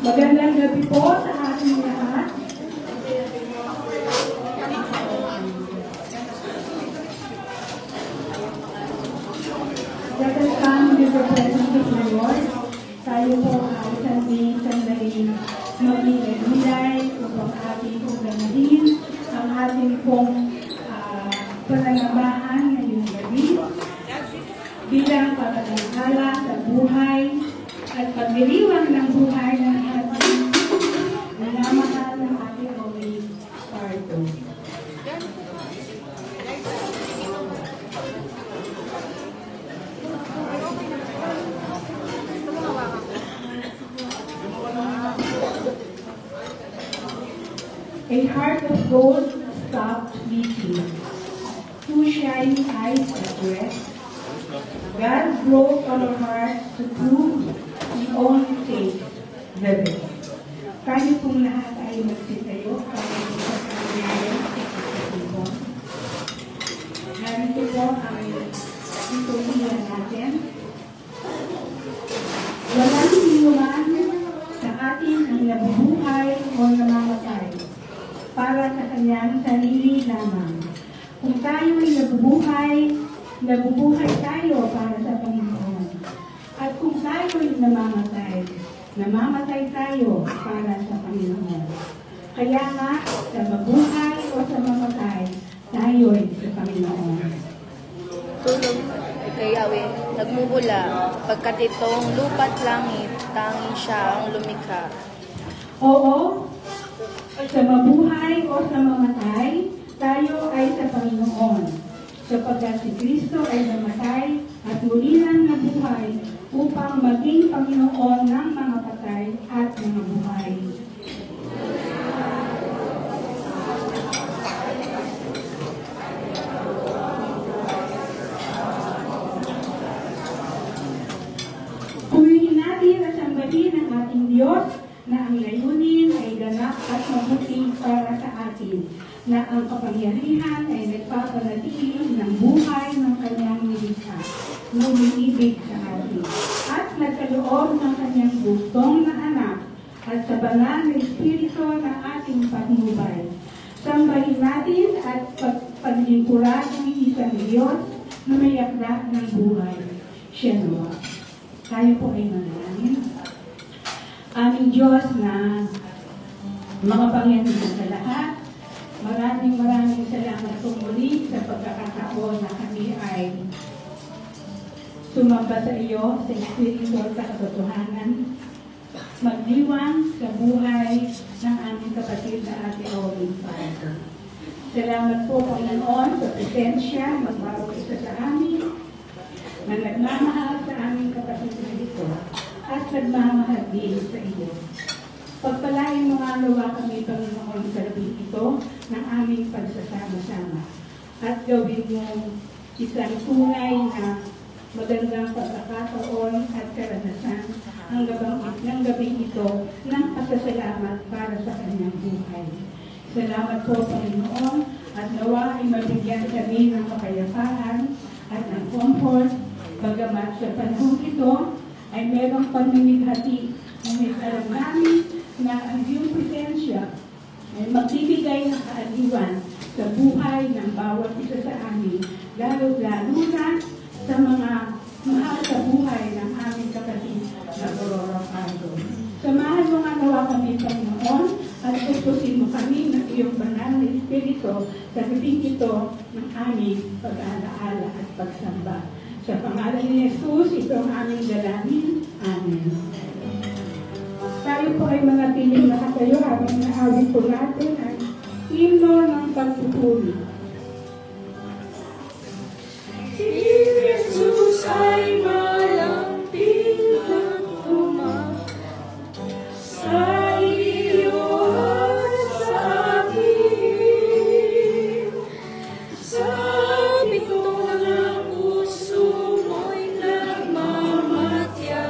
Magandang gabi po sa ating lahat. Let us come to the presence of the Lord. Tayo po ay sandali mag-ilay upang ating pagdamahin ang ating pong pananambahan ngayong gabi bilang pagkakala sa buhay at pagdiriwang ng buhay ng ating nanamahal ng ating Holy Parto. A heart of gold stopped beating, two shining eyes at rest. God broke our hearts to prove the only faith, the best. Tayo pong lahat ay magsitayo para sa kanyang pagkakasipon. Narito po ang istorya natin. Walang sinuman sa atin ang nabubuhay o namamatay para sa kanyang sarili lamang. Kung tayo ay nabubuhay tayo para sa Panginoon. At kung tayo ay namamatay tayo para sa Panginoon. Kaya nga, sa mabuhay o sa mamatay, tayo ay sa Panginoon. Tulog kay Yahweh, nagmumula, pagkat itong lupa't langit, tanging siya ang lumikha. Oo, sa mabuhay o sa mamatay, tayo ay sa Panginoon. Sapagkat si Kristo ay namatay at muli nang nabuhay upang maging Panginoon ng mga patay at mga buhay. Purihin natin at sambahin ang ating Diyos na ang layunin ay ganap at mabuti para sa atin, na ang kapangyarihan ay nagpapanatili ng buhay ng kanyang nilikha, umiibig sa atin, at nagkaloob ng kanyang gustong na anak, at sa banal na Espiritu na ating patnubay. Sambahin natin at paglingkuran ng isang Diyos na may akda ng buhay. Siya nawa. Tayo po ay manalangin. Aming Diyos na makapangyarihan sa lahat, maraming salamat po muli sa pagkakataon na kami ay sumamba sa iyo sa Espiritu at sa katotohanan, magdiwang sa buhay ng aming kapatid na Ate Owen Parto. Salamat po Panginoon sa presensya, magbawag isa sa amin, na nagmamahal sa aming kapatid na ito, at nagmamahal din sa iyo. Pagpalain mo nga nawa kami, Panginoon, sa labing ito ng aming pagsasama-sama. At gawin mo isang tunay na magandang pagkakataon at karanasan ng gabing ito ng pasasalamat para sa kanyang buhay. Salamat po, Panginoon, at nawa ay mabigyan kami ng kapayapaan at ng comfort, bagamat sa panahon ito ay merong pamimighati. Ngunit alam namin na ang iyong presensya ay magbibigay ng kaaliwan sa buhay ng bawat isa sa amin, lalo-lalo na sa mga mahal sa buhay ng aming kapatid na Aurora Parto. Samahan mo nga nawa kami, Panginoon, at tutusin mo kami ng iyong banal na Espiritu sa gabing ito ng aming pag-aalaala at pagsamba. Sa pangalan ni Jesus, ito ang aming dalangin. Amen. Tayo po ay mga tiling nakatayo habang naawit po natin ang himno ng pagpupuri. Si Jesus ay malamping at tumawag sa iyo at sa akin. Sabi ko ng puso mo'y nagmamatyan,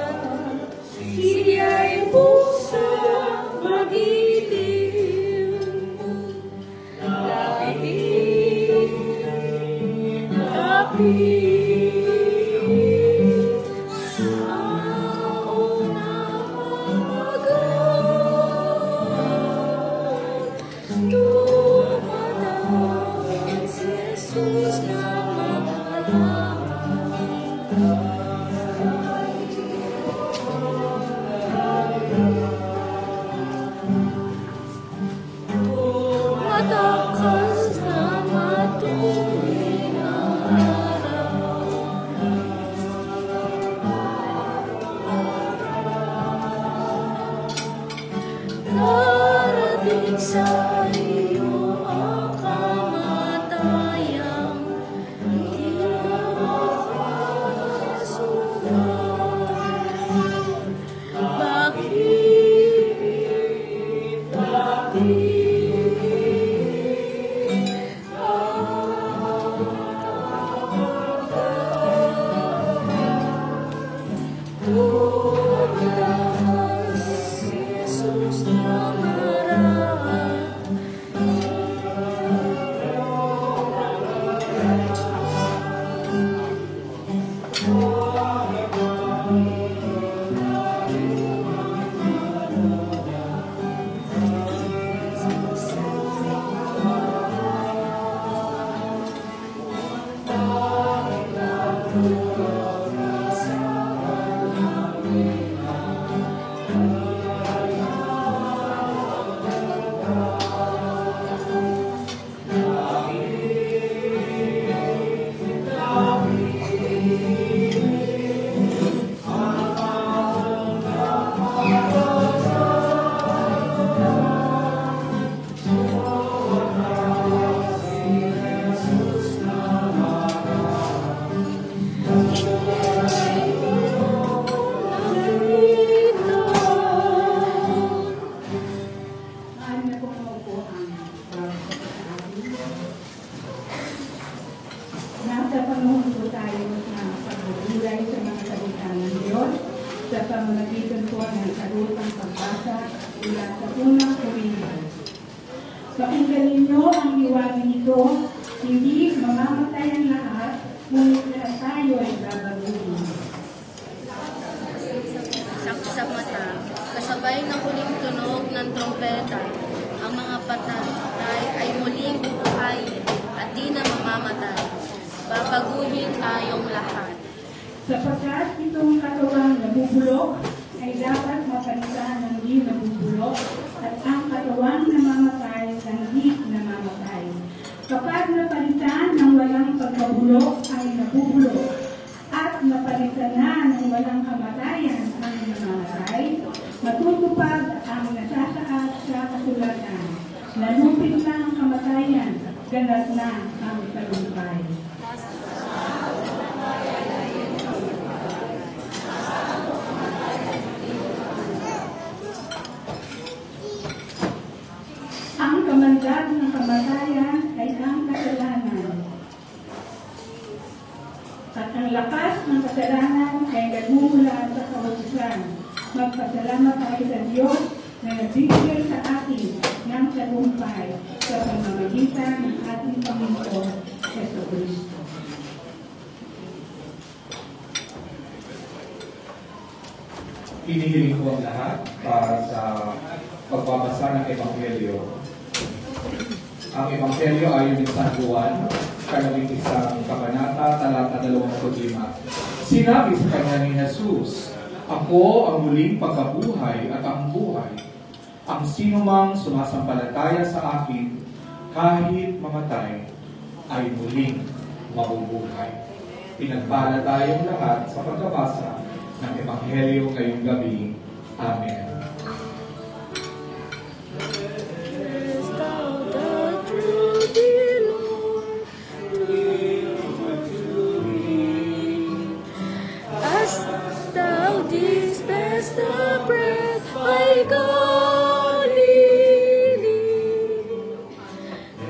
siya'y pusang mag-ibig mo. Lagi darating sa iyo ang kamatayang di makasukat. Bakit Jesus namaraan? Nasa panahon po tayo ng pagbubulay sa mga salita ng Diyos sa pamamagitan po ng karutang pagbasa mula sa unang Korinto. Pakinggan ninyo ang liwanag nito, hindi mamamatay ang lahat, ngunit lahat tayo ay babaguhin. Sa mata, kasabay ng huling tunog ng trompeta, ang mga patay ay muling bubuhayin at di na mamamatay. Babaguhin tayong lahat. Sapagkat itong katawang nabubulok ay dapat mapalitan ng di nabubulok at ang katawang namamatay ng di namamatay. Kapag napalitan ng walang pagkabulok ay nabubulok at napalitan na ng walang kamatayan ang namamatay, matutupad ang nasasaad sa kasulatan. Nalupit na ang kamatayan, ganat na ang talumpay. Ang kamandag ng kamatayan ay ang kasalanan. At ang lakas ng kasalanan ay nagmumula sa kahukusan. Magpasalamat tayo sa Diyos na nagbibigay sa atin ng talumpay sa pamamagitan ng ating Panginoon Jesucristo. Hinihiling ko ang lahat para sa pagbabasa ng Ebanghelyo. Ang Ebanghelyo ayon ni San Juan, ika-11 kabanata, talata 25. Sinabi sa kanya ni Jesus, "Ako ang muling pagkabuhay at ang buhay. Ang sinumang sumasampalataya sa akin, kahit mamatay, ay muling mabubuhay." Pinagpala tayong lahat sa pagbabasa ng Ebanghelyo ngayong gabi. Amen. As thou didst bless the bread by Galilee,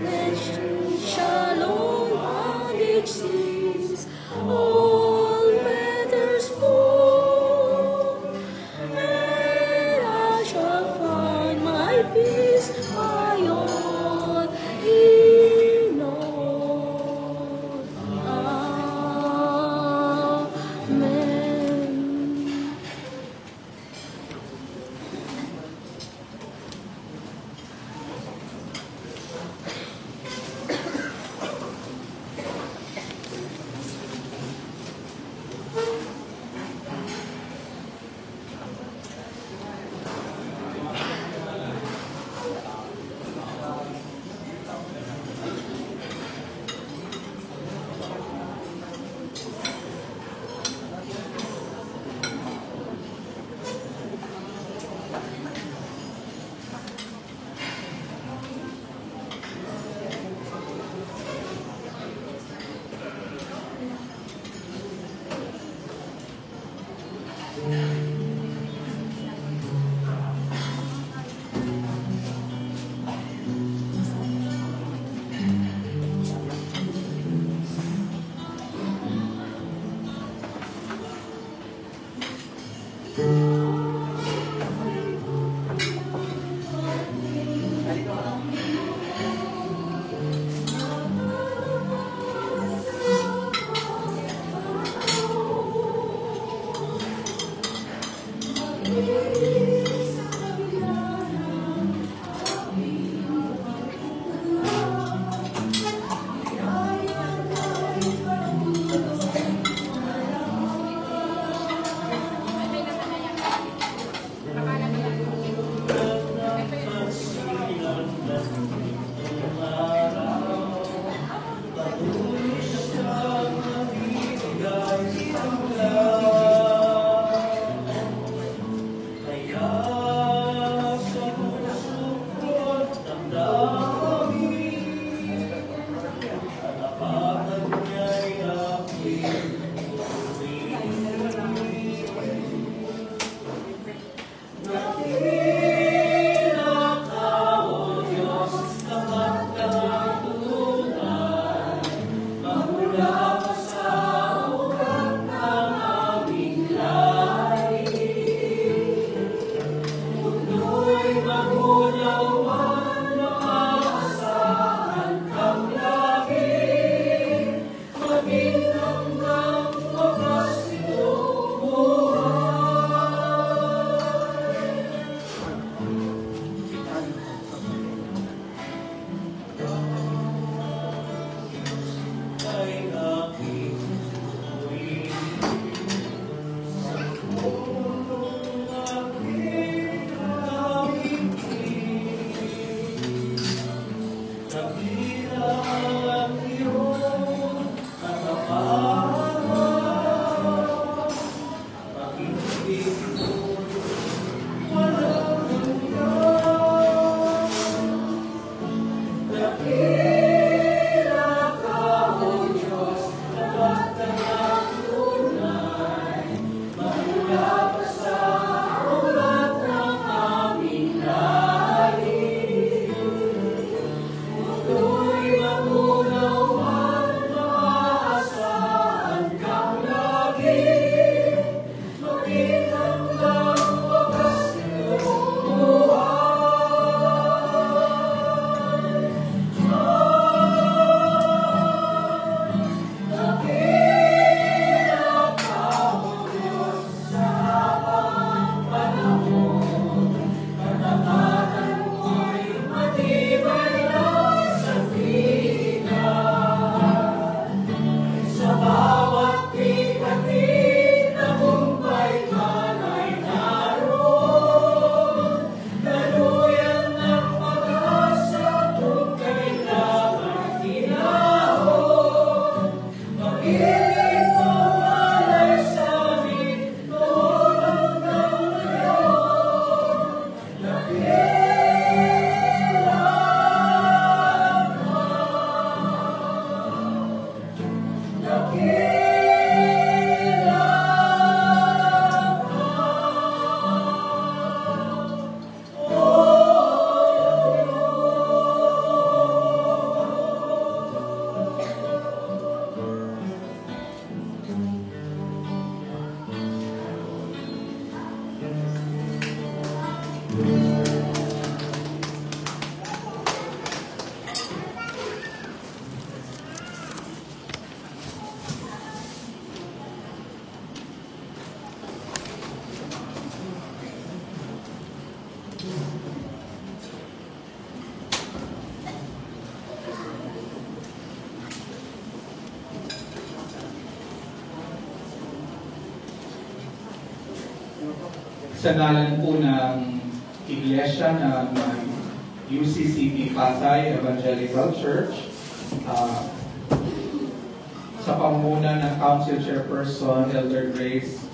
let shalom on each seas, all feathers fall, and I shall find my peace, my all in all. Amen. Sa ngalan po ng Iglesia ng UCCP Pasay Evangelical Church, sa pamumuno ng Council Chairperson Elder Grace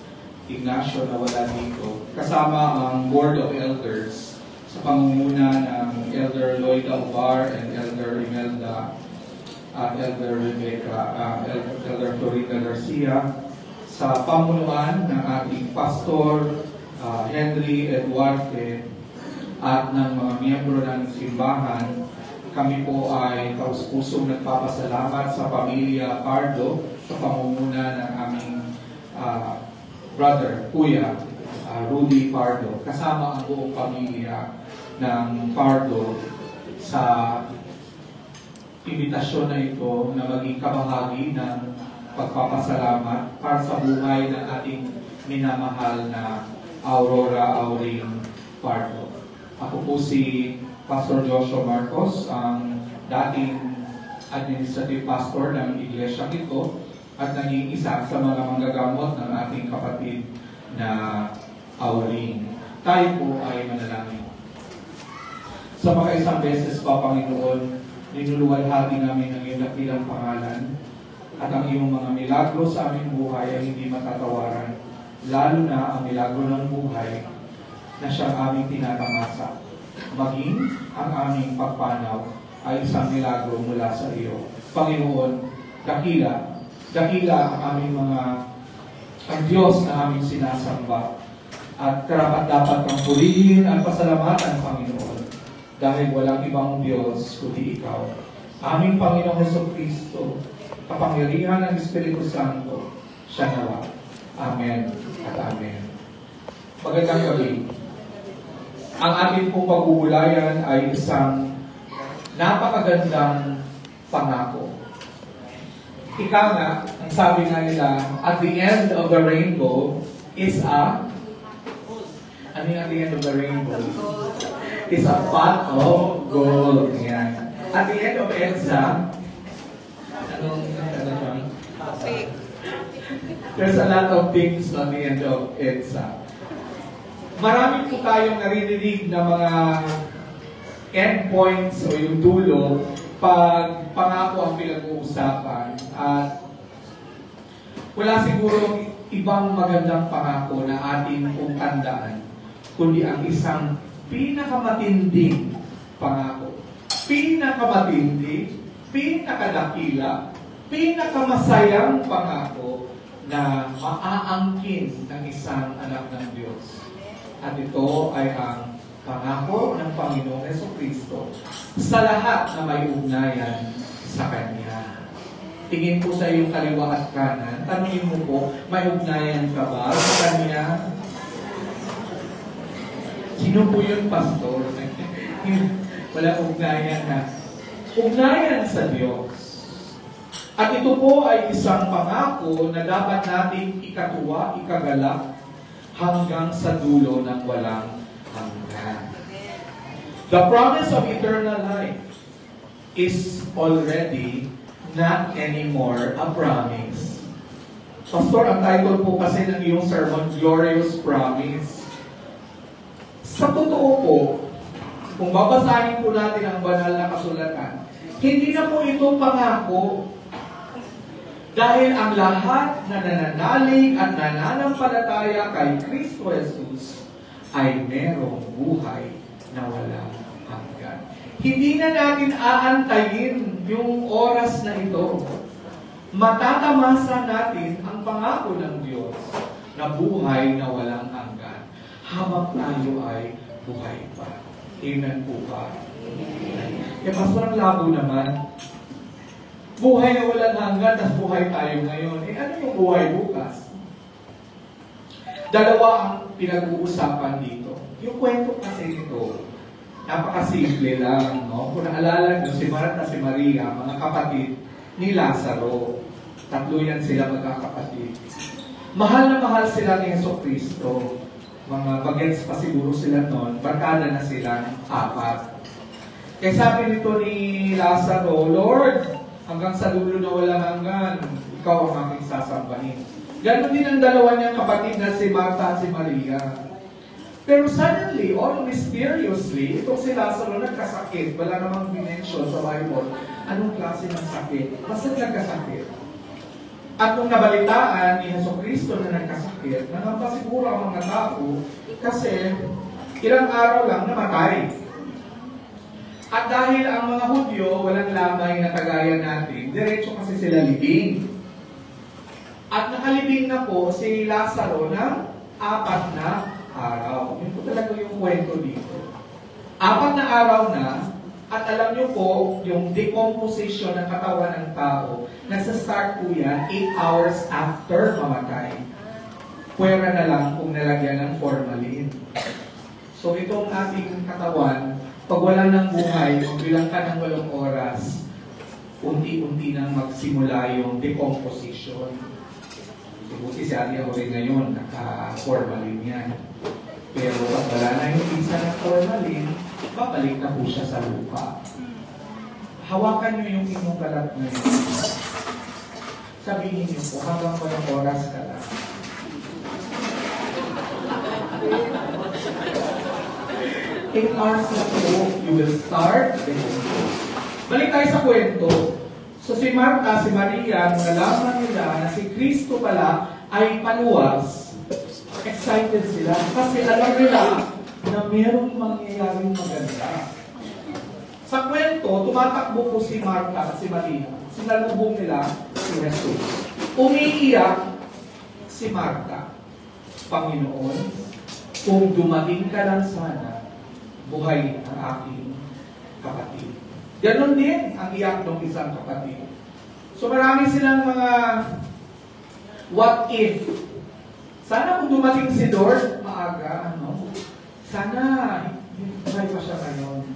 Ignacio na wala dito, kasama ang Board of Elders sa pamumuno ng Elder Lloyd Alvar and Elder Imelda at Elder Rebecca, Elder Florida Garcia, sa pamunuan ng ating Pastor Henry Eduarte at ng mga miyembro ng simbahan. Kami po ay taus-pusong nagpapasalamat sa pamilya Pardo sa pamumuna ng aming brother, Kuya Rudy Pardo, kasama ang buong pamilya ng Pardo sa imbitasyon na ito na maging kabahagi ng pagpapasalamat para sa buhay ng ating minamahal na Aurora Auring Pardo. Ako po si Pastor Joshua Marcos, ang dating administrative pastor ng iglesia ito at naging isa sa mga manggagamot ng ating kapatid na Auring. Tayo po ay manalangin. Sa mga isang beses pa, Panginoon, ninuluwalhati namin ang iyong dakilang pangalan at ang iyong mga milagro sa aming buhay ay hindi matatawaran, lalo na ang milagro ng buhay na siyang aming tinatamasa. Maging ang aming pagpanaw ay isang milagro mula sa iyo. Panginoon, dakila ang aming ang Diyos na aming sinasamba at karapat-dapat kang purihin at pasalamatan, Panginoon, dahil walang ibang Diyos kundi Ikaw. Aming Panginoong Jesucristo, kapangyarihan ng Espiritu Santo, siya nawa. Amen at Amen. Magandang gabi. Ang ating pong pag-uulayan ay isang napakagandang pangako. Ika nga, ang sabi nga nila, at the end of the rainbow is ano yung at the end of the rainbow? Is a pot of gold. Yan. At the end of EDSA, there's a lot of things on the end of EDSA. Marami po tayong naririnig na mga endpoints o yung dulo pag pangako ang pinag-uusapan. At wala siguro ibang magandang pangako na ating pong tandaan, kundi ang isang pinakamatinding pangako. Pinakamatindi, pinakadakila, pinakamasayang pangako na maaangkin ng isang anak ng Diyos. At ito ay ang pangako ng Panginoong Jesucristo sa lahat na may ugnayan sa Kanya. Tingin po sa iyong kaliwa at kanan, tanungin mo po, may ugnayan ka ba sa Kanya? Sino po yun, Pastor? Wala ugnayan na. Ugnayan sa Diyos. At ito po ay isang pangako na dapat natin ikatuwa, ikagalak, hanggang sa dulo ng walang hanggan. The promise of eternal life is already not anymore a promise. Pastor, ang title po kasi ng iyong sermon, Glorious Promise. Sa totoo po, kung babasahin po natin ang banal na kasulatan, hindi na po ito pangako. Dahil ang lahat na nananalig at nananampalataya kay Kristo Jesus ay merong buhay na walang hanggan. Hindi na natin aantayin yung oras na ito. Matatamasa natin ang pangako ng Diyos na buhay na walang hanggan habang tayo ay buhay pa. Amen po ba? Eh, Pastor, ang labo naman. Buhay na walang hanggan, at buhay tayo ngayon. Eh, ano yung buhay bukas? Dalawa ang pinag-uusapan dito. Yung kwento kasi nito, napakasimple lang, no? Kung naalala nyo, si Martha at si Maria, mga kapatid ni Lazaro. Tatlo yan sila magkakapatid. Mahal na mahal sila ni Jesucristo. Mga bagets pa siguro sila noon, barkada na sila, 4. Kaya sabi nito ni Lazaro, Lord, hanggang sa dulo na walang hanggan, ikaw ang aking sasambahin. Ganon din ang dalawa niyang kapatid na si Martha at si Maria. Pero suddenly, or mysteriously, itong si Lazaro nagkasakit. Wala namang binention sa Bible. Anong klase ng sakit? Basta nagkasakit. At nung nabalitaan ni Jesucristo na nagkasakit, nangamba siguro ang mga tao kasi ilang araw lang namatay. At dahil ang mga Hudyo walang lamay na kagaya natin, diretso kasi sila libing. At nakalibing na po si Lazaro ng 4 na araw. Yun po talaga yung kwento dito. 4 na araw na, at alam nyo po, yung decomposition ng katawan ng tao, nasa-start po yan 8 hours after mamatay. Pwera na lang kung nalagyan ng formalin. So itong ating katawan, pag wala ng buhay, kung bilang ka ng 8 oras, unti-unti nang magsimula yung decomposition. Buti si Ate Aure ngayon, naka-formalin yan. wala na yung visa ng formalin, babalik na po siya sa lupa. Hawakan niyo yung inyong kalat ngayon. Sabihin niyo po, hanggang walang oras ka lang. 8 hours na po, you will start the day. Balik tayo sa kwento. So si Marta, si Maria, nung nalaman nila na si Kristo pala ay paluwas, excited sila kasi alam nila na mayroong mangyayaring maganda. Sa kwento, tumatakbo po si Marta at si Maria. Sinalubong nila si Jesus. Umiiyak si Marta. Panginoon, kung dumating ka lang sana, buhay ang aking kapatid. Ganon din ang iyak ng isang kapatid. So marami silang mga what if. Sana kung dumating si Lord, maaga, sana buhay pa siya ngayon.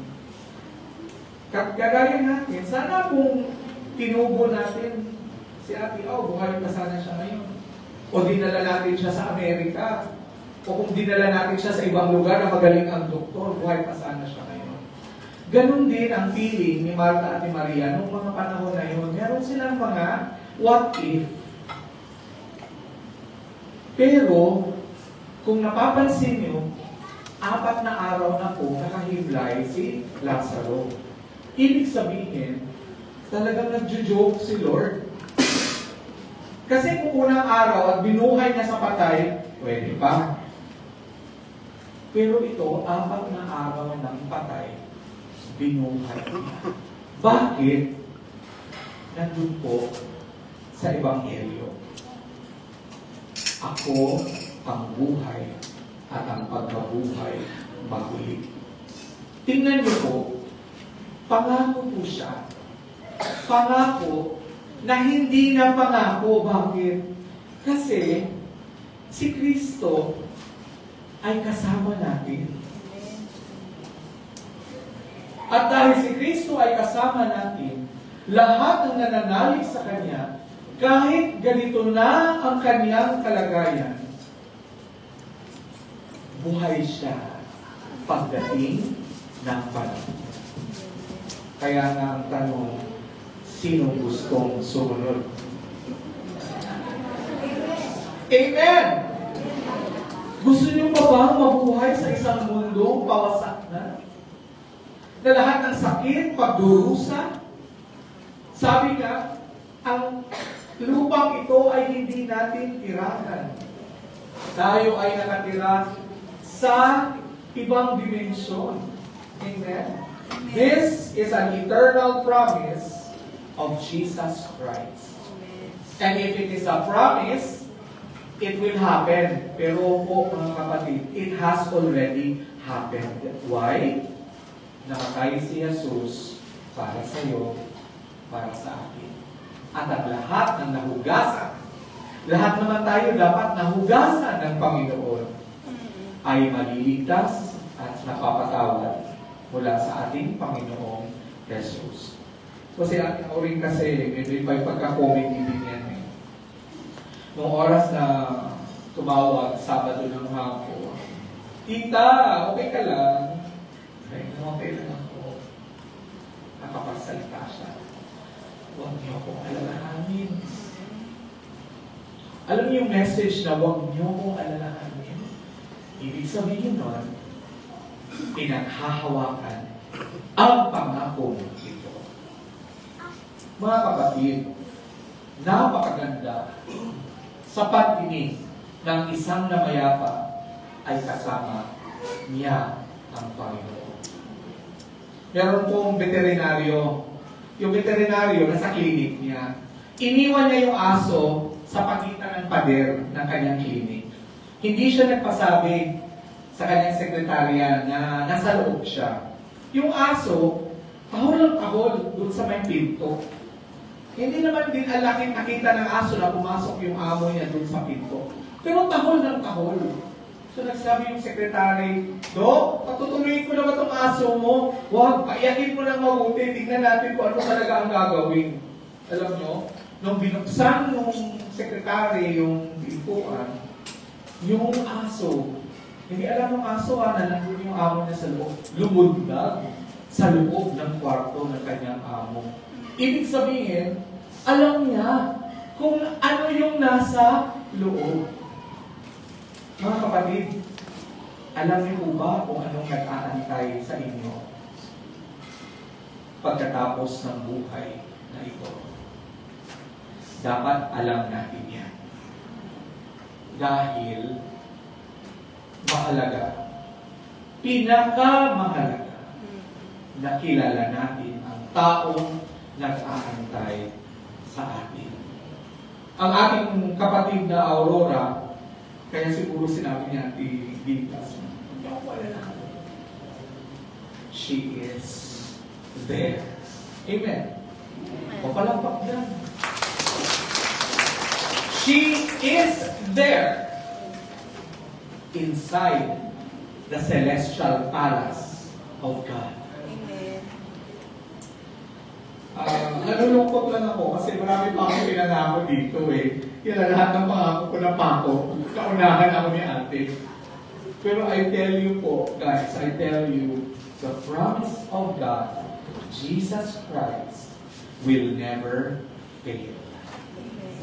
Kagaya natin, sana kung tinubo natin si Ate buhay pa sana siya ngayon. O dinala natin siya sa Amerika. O kung dinala natin siya sa ibang lugar na magaling ang doktor, buhay pa sana siya ngayon. Ganon din ang feeling ni Marta at ni Maria noong mga panahon na yun. Meron silang mga what if. Pero, kung napapansin nyo, 4 na araw na po nakahiblay si Lazaro. Ibig sabihin, talagang nagjo-joke si Lord. Kasi kung unang araw at binuhay niya sa patay, pwede pa. Pero ito, 4 na araw ng patay, binuhay niya. Bakit? Nandun po sa Ebanghelyo. Ako ang buhay at ang pagkabuhay maguli. Tingnan niyo po, pangako po siya. Pangako na hindi na pangako. Bakit? Kasi si Kristo ay kasama natin. At dahil si Kristo ay kasama natin, lahat ng nananalig sa Kanya, kahit ganito na ang Kanyang kalagayan, buhay siya pagdating ng panahon. Kaya nga ang tanong, sino gustong sumunod? Amen! Gusto niyo pa bang mabuhay sa isang mundo pawasak na? Na lahat ng sakit, pagdurusa? Sabi nga, ang lupang ito ay hindi natin tirahan. Tayo ay nakatira sa ibang dimensyon. Amen? This is an eternal promise of Jesus Christ. And if it is a promise, it will happen. Pero po, mga kapatid, it has already happened. Why? Nakatay si Jesus para sa iyo, para sa akin. At ang lahat ng nahugasan, lahat naman tayo dapat nahugasan ng Panginoon, ay maliligtas at napapatawad mula sa ating Panginoong Jesus. Kasi Ate Auring kasi, medyo may pagka-comedy din yan eh. Noong oras na tumawag, Sabado ng hapon, Tita, okay ka lang? Okay lang ako. Nakapagsalita siya. Huwag niyo akong alalahanin. Alam niyo yung message na huwag niyo akong alalahanin? Ibig sabihin nun, pinaghahawakan ang pangako ito. Mga kapatid, napakaganda sa pagdinig ng isang namayapa ay kasama niya ang Panginoon. Meron pong veterinaryo. Yung veterinaryo nasa klinik niya. Iniwan niya yung aso sa pagitan ng pader ng kanyang klinik. Hindi siya nagpasabi sa kanyang sekretarya na nasa loob siya. Yung aso, tahol ng tahol doon sa may pinto. Hindi naman din alaking nakita ng aso na pumasok yung amo niya doon sa pinto. Pero tahol ng tahol. So nagsabi yung sekretary, Dok, patutuloyin ko na ba itong aso mo? Huwag, paiyakin mo ng mabuti. Tignan natin kung ano talaga ang gagawin. Alam nyo, nung binuksan nung sekretary yung pintuan, yung aso Hindi alam ng aso na nandun yung amo niya sa loob. Lumundag sa loob ng kwarto ng kanyang amo. Ibig sabihin, alam niya kung ano yung nasa loob. Mga kapatid, alam niyo po ba kung anong nag-aantay sa inyo pagkatapos ng buhay na ito? Dapat alam natin yan. Dahil mahalaga, pinakamahalaga, na kilala natin ang taong nag-aantay sa atin. Ang ating kapatid na Aurora, kaya siguro sinabi niya Ditas, she is there. Amen. O palakpak yan. She is there inside the celestial palace of God. Nalulungkot lang ako kasi marami pa akong pinangako dito eh. Kaya lahat ng pangako ko na pako, kaunahan ako ni ate. Pero I tell you po, guys, I tell you, the promise of God, Jesus Christ, will never fail.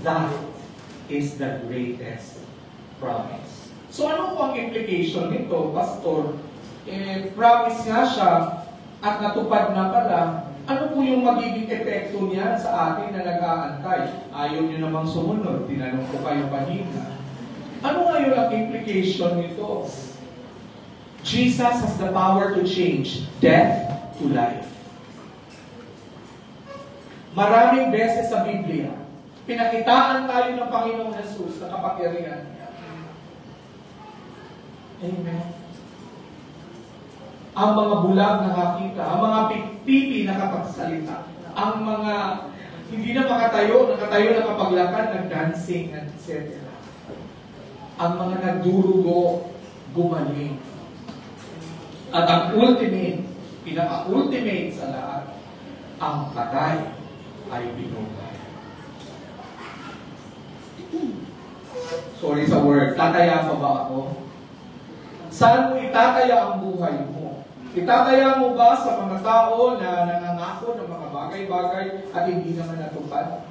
That is the greatest promise. So ano po ang implication nito, Pastor? Promise nga siya at natupad na pala. Ano po yung magiging epekto niya sa atin na nag-aantay? Ayaw niyo namang sumunod, tinanong ko kayo kanina. Ano ngayon ang implication nito? Jesus has the power to change death to life. Maraming beses sa Biblia, pinakitaan tayo ng Panginoong Jesus sa kapangyarihan niya. Amen. Ang mga bulag nakakita, ang mga pipi nakapagsalita, ang mga hindi na nakatayo nakapaglakad, nag-dancing, etc. Ang mga nagdurugo, gumaling. At ang ultimate, pinaka-ultimate sa lahat, ang patay ay binugay. Sorry sa word, tataya pa ba ako? Saan mo itataya ang buhay mo? Itataya mo ba sa mga tao na nangangako ng mga bagay-bagay at hindi naman natupad?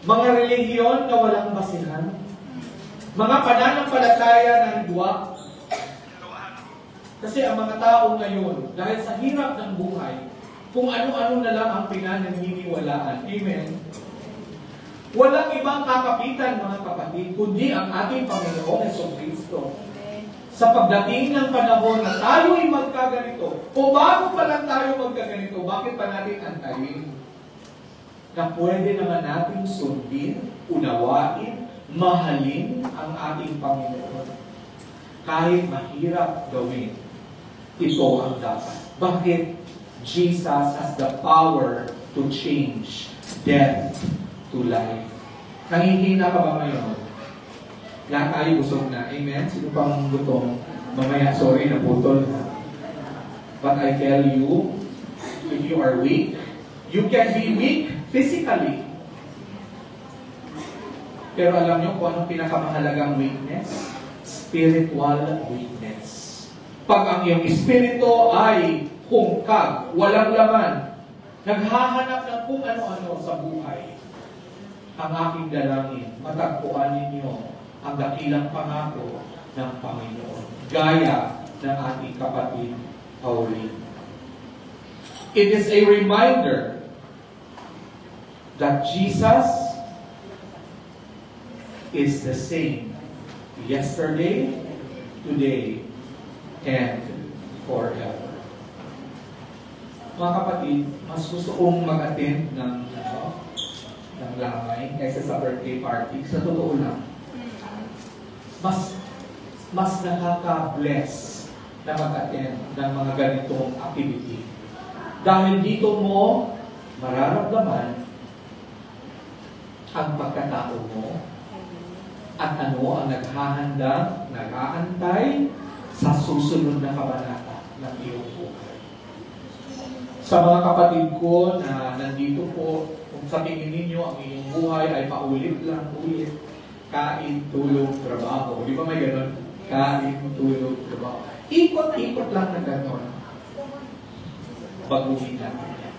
Mga relihiyon na walang basihan? Mga pananampalataya na hidwa? Kasi ang mga tao ngayon, dahil sa hirap ng buhay, kung ano-ano na lang ang pinaniniwalaan. Amen? Walang ibang kakapitan, mga kapatid, kundi ang ating Panginoong Jesucristo. Sa pagdating ng panahon na tayo'y magkaganito, o bago pa lang tayo magkaganito, bakit pa natin antayin? Na pwede naman natin sundin, unawain, mahalin ang ating Panginoon. Kahit mahirap gawin, ito ang dapat. Bakit? Jesus has the power to change death to life. Nangihina ka ba ngayon? Lahat tayo busog na. Amen? Sino pang gutom? Mamaya, sorry, naputol na. But I tell you, if you are weak, you can be weak physically. Pero alam niyo kung anong pinakamahalagang weakness? Spiritual weakness. Pag ang iyong espiritu ay hungkag, walang laman, naghahanap ng kung ano-ano sa buhay, ang aking dalangin, matagpuan ninyo ang dakilang pangako ng Panginoon. Gaya ng ating kapatid, Pauline. It is a reminder that Jesus is the same yesterday, today, and forever. Mga kapatid, mas gusto kong mag-attend ng lamay kaysa sa birthday party. Sa totoo lang, mas nakaka-bless na mag-attend ng mga ganitong activity. Dahil dito mo mararamdaman ang pagkatao mo at ano ang naghahanda, nag-aantay sa susunod na kabanata ng iyong buhay. Sa mga kapatid ko na nandito po, kung sa tingin ninyo ang iyong buhay ay paulit lang ulit, kain, tulog, trabaho. Di ba may ganun? Kain, tulog, trabaho. Ikot-ikot lang na gano'n. Baguhin natin yan.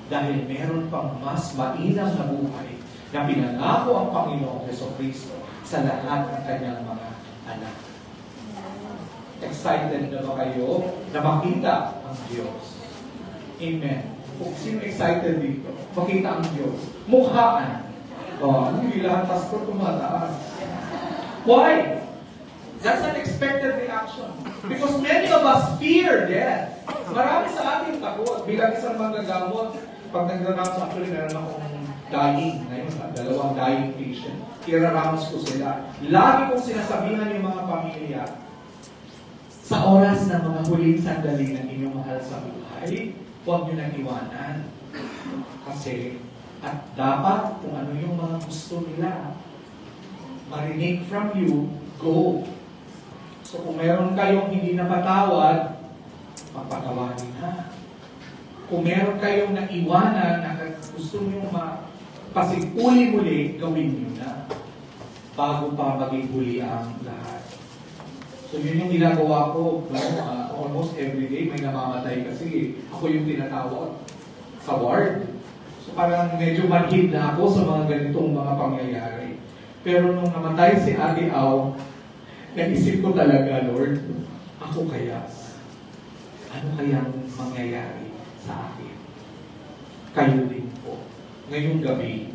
Dahil meron pang mas mainam na buhay na pinangako ang Panginoong Jesucristo sa lahat ng kanyang mga anak. Excited na ba kayo na makita ang Diyos? Amen. Kung sino excited dito, makita ang Diyos. Mukhaan. Hindi lahat pastor tumataas. Why? That's an expected reaction. Because many of us fear death. Marami sa ating takot. Bilang isang manggagamot, pag nag-ramos, actually meron akong dying ngayon, 2 dying patient. Iraramos ko sila. Lagi kong sinasabihan yung mga pamilya, sa oras ng mga huling sandali ng inyong mahal sa buhay, huwag nyo nang iwanan. Kasi, at dapat kung ano yung mga gusto nila, marinig from you, go. So kung meron kayong hindi napatawad, magpatawarin na. Kung meron kayong naiwanan na gusto nyo pasiguli-muli, gawin nyo na. Bago pa maging huli ang lahat. So yun yung ginagawa ko. Almost every day may namamatay kasi ako yung tinatawag sa ward. So parang medyo manhid na ako sa mga ganitong mga pangyayari. Pero nung namatay si Ate Au, naisip ko talaga, Lord, ako kaya? Ano kayang mangyayari sa akin? Kayo din po. Ngayong gabi,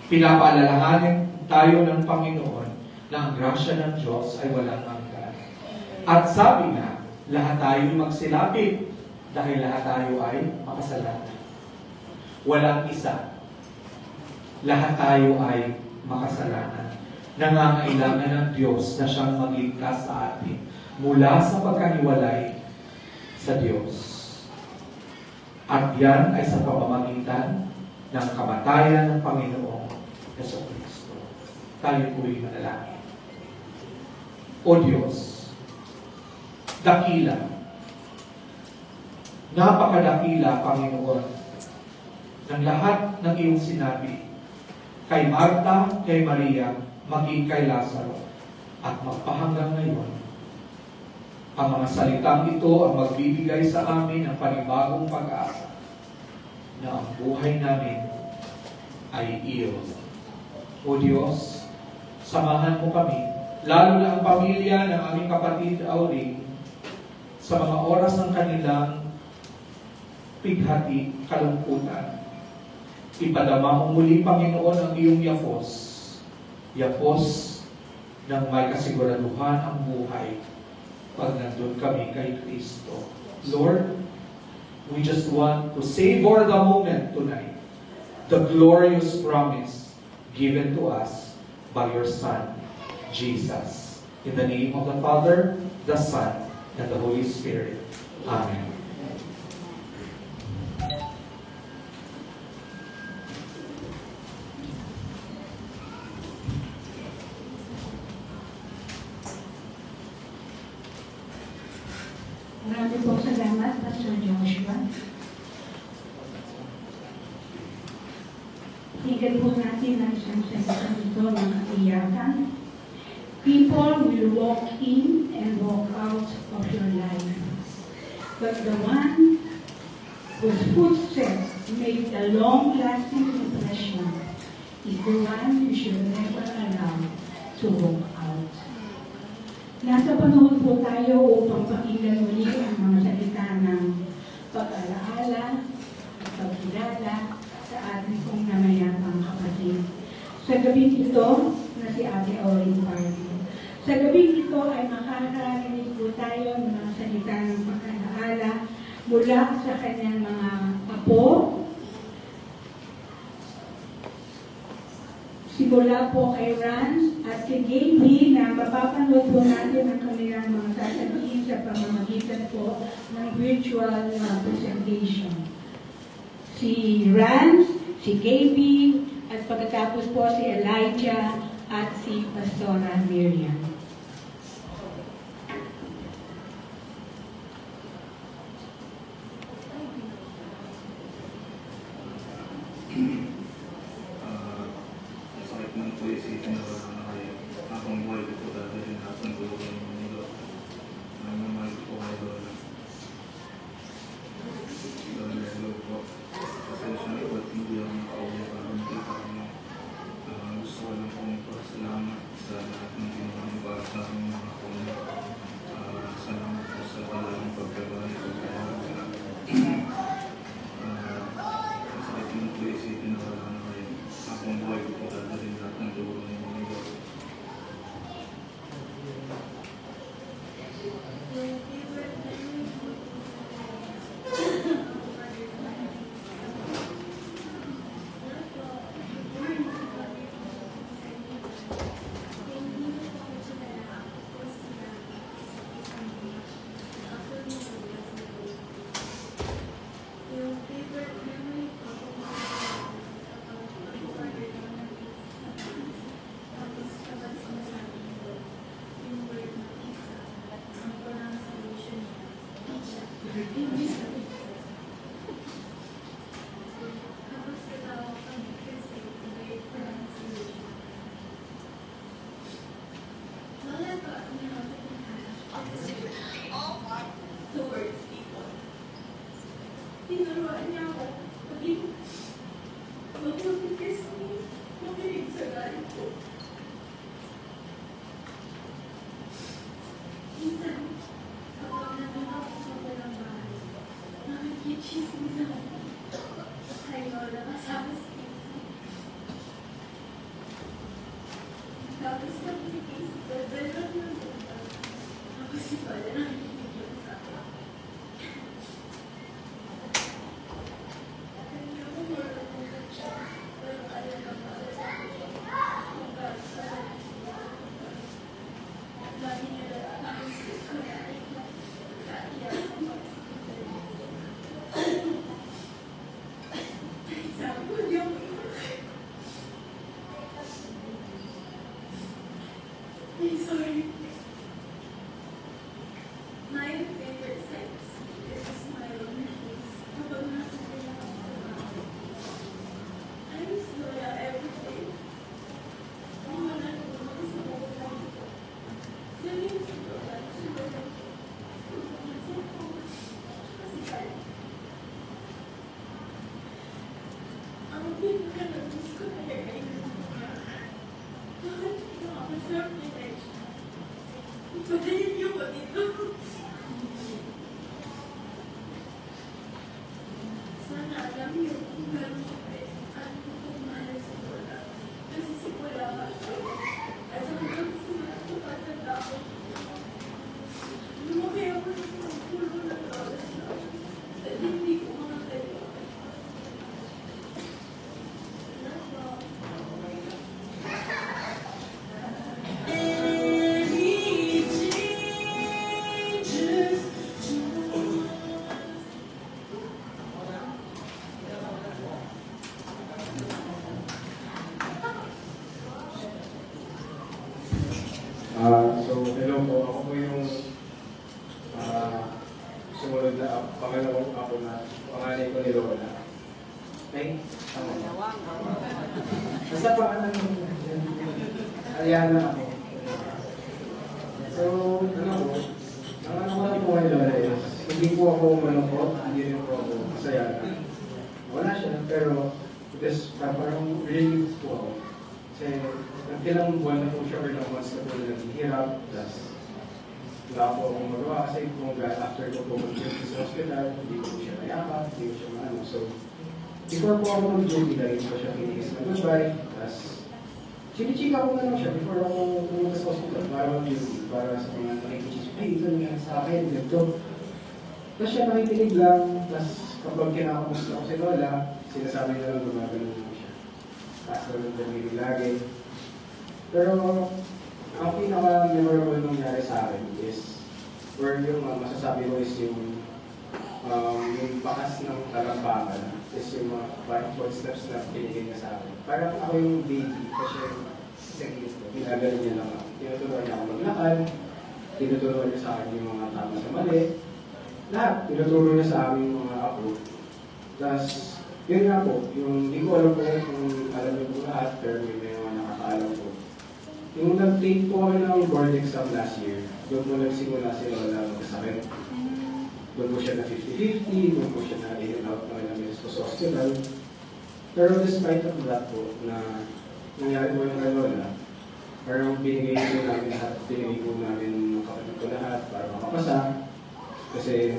pinapaalalahanin tayo ng Panginoon na ang grasya ng Diyos ay walang hanggan. At sabi nga, lahat tayo magsilapit dahil lahat tayo ay makasalanan. Walang isa. Lahat tayo ay makasalanan. Nangangailangan ng Diyos na siyang magligtas sa atin mula sa pagkaniwalay sa Diyos. At yan ay sa pamamagitan ng kamatayan ng Panginoong Jesucristo. Tayo po'y manalangin. O Diyos, dakila, napakadakila, Panginoon, ng lahat ng iyong sinabi kay Marta, kay Maria, maging kay Lazaro, at magpahanggang ngayon. Ang mga salitang ito ang magbibigay sa amin ng panibagong pag-asa na ang buhay namin ay iyo. O Diyos, samahan mo kami, lalo na ang pamilya ng aming kapatid Auring, sa mga oras ng kanilang pighati, kalungkutan. Ipadama mo muli, Panginoon, ang iyong yapos ng may kasiguraduhan ang buhay pag nandun kami kay Kristo. Lord, we just want to savor the moment tonight, the glorious promise given to us by your Son, Jesus. In the name of the Father, the Son, and the Holy Spirit. Amen. Maraming po salamat, Pastor Joshua. Tignan po natin ang isang salita dito ng katiyakan. People will walk in and walk out of your life. But the one whose footsteps make a long-lasting impression is the one you should never allow to walk out. Nasa panahon po tayo upang pakinggan muli ang mga salita ng pag-alaala at pagkilala sa ating pong namayapang kapatid. Sa gabing ito na si Ate Auring Party. Sa gabing ito ay makakarinig po tayo ng mga salita ng pag-alaala mula sa kanyang mga apo. Simula po kay Rance at si Gaby na mapapanood po natin ang kanilang mga sasabihin sa pamamagitan po ng virtual presentation. Si Rance, si Gaby, at pagkatapos po si Elijah at si Pastora Miriam. Sakit ng po isipin na wala na kayo. Habang buhay ko po dahil lahat ng gulong tinuruan niya ako maging mabuti kasi makinig sa galit ko. Minsan, kapag nandun ako sa walang bahay, nakikichismis ako. Ay, wala kasama si Casey. Tapos nakikisip ko, dahil lang yung punta. Tapos si Pala nakikichismis sa akin. Sorry. My favorite sex is smiling face. Kapag nasa sila ako sa bahay. I miss Lola every day. Kung wala ko, mag-isip ako lang ito. Nalinis si Lola, si Lola. Kasi ako, kasi kaya. Ang pinaka-nabis ko na hairline ko. Bakit nakakasarap ni Rachel? Ipadayin niyo ko dito. Sana alam niyo kung gano'n siya at kung mahal si Lola. Kasi si Lola ako. At hanggang simula ko patanda ako. Lumaki ako ng pulo ng Lola siya. At hindi ko makakaliwa. So, hello po. Ako po yung sumunod na pangalawang ako na panganay ko ni Lola. Ay, tama na. Basta pangalan mo. Aliana ako. So, ano po, ang ano ko lang po kay Lola is, hindi po ako malungkot, hindi rin po ako masaya. Wala siya, pero parang relieved po ako. Kasi, ilang buwan na po siya or ilang months na po na naghihirap, plus wala po akong magawa kasi kung after ko po mag-duty sa hospital, hindi ko siya mayakap, hindi ko siya maano. So, before po ako mag-duty, lagi ko siya kinikis na goodbye, plus chinichika ko na lang siya before ako pumunta sa hospital para mag-duty, para sa mga nakikichisip, hey, ito nangyari sa akin, ganito. Tapos siya nakikinig lang, plus kapag kinakamusta ko si Lola, sinasabi na lang gumagano ko siya. Tapos naman dali lagi. Pero, ang pinaka-memorable nangyari sa akin is, or yung masasabi ko is yung bakas ng talampakan, is yung mga parang footsteps na pinigay niya sa akin. Parang ako yung baby, kasi sa gilid ko, pinagano niya lang ako. Tinuturuan niya ako maglakad, tinuturuan niya sa akin yung mga tama sa mali, lahat, tinuturo niya sa amin yung mga apo. Tapos, yun nga po, yung hindi ko alam po kung alam niyo po lahat, pero may mga nakakaalam po. Yung nag-take po kami ng board exam last year, doon po nagsimula si Lola magkasakit. Doon po siya na 50-50, doon po siya na in and out ng ilang minutes po sa hospital. Pero despite of that po, na nangyari po yung kay Lola, parang binigay po namin lahat, binigay po namin ng kapatid ko lahat para makapasa. Kasi